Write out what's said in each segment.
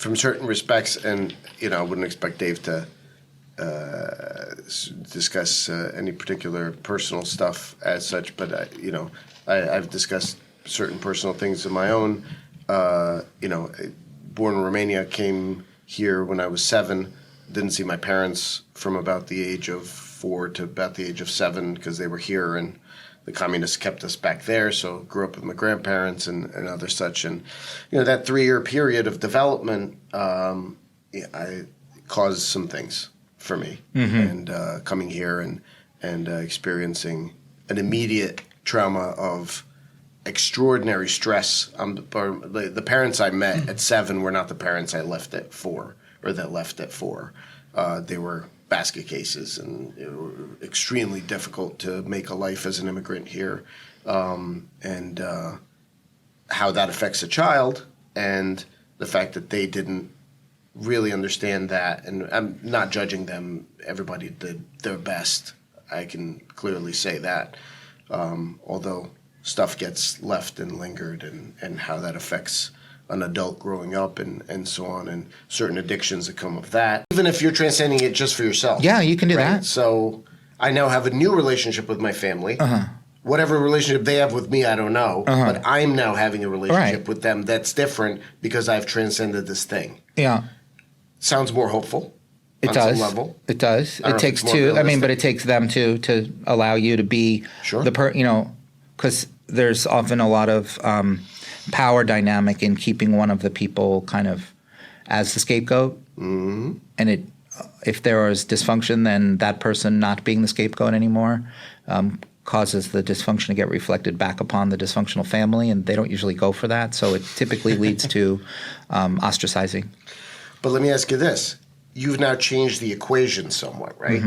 from certain respects, and I wouldn't expect Dave to discuss any particular personal stuff as such, but I've discussed certain personal things of my own. Born in Romania, came here when I was 7. Didn't see my parents from about the age of 4 to about the age of 7 because they were here, and the communists kept us back there. So grew up with my grandparents and other such, and that 3-year period of development, I caused some things for me, and coming here and experiencing an immediate trauma of extraordinary stress. The parents I met at 7 were not the parents I left at 4, or that left at 4. They were basket cases, and it were extremely difficult to make a life as an immigrant here, and how that affects a child, and the fact that they didn't really understand that. And I'm not judging them. Everybody did their best. I can clearly say that, although stuff gets left and lingered, and how that affects an adult growing up, and so on, and certain addictions that come of that. Even if you're transcending it just for yourself. Yeah, you can do that. So I now have a new relationship with my family. Whatever relationship they have with me, I don't know. But I'm now having a relationship with them that's different because I've transcended this thing. Yeah. Sounds more hopeful. It does. Some level. It does. It takes two. But it takes them to allow you to be because there's often a lot of power dynamic in keeping one of the people kind of as the scapegoat. And if there is dysfunction, then that person not being the scapegoat anymore causes the dysfunction to get reflected back upon the dysfunctional family, and they don't usually go for that. So it typically leads to ostracizing. But let me ask you this. You've now changed the equation somewhat, right?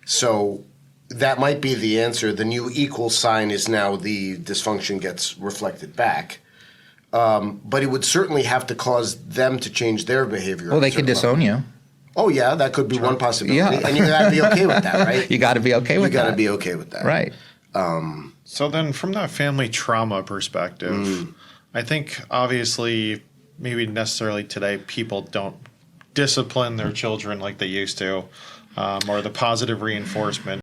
So that might be the answer. The new equal sign is now the dysfunction gets reflected back. But it would certainly have to cause them to change their behavior. Well, they could disown you. Oh, yeah, that could be one possibility. Yeah. And you got to be okay with that, right? You got to be okay with that. You got to be okay with that. Right. So then from that family trauma perspective, I think obviously maybe necessarily today people don't discipline their children like they used to, or the positive reinforcement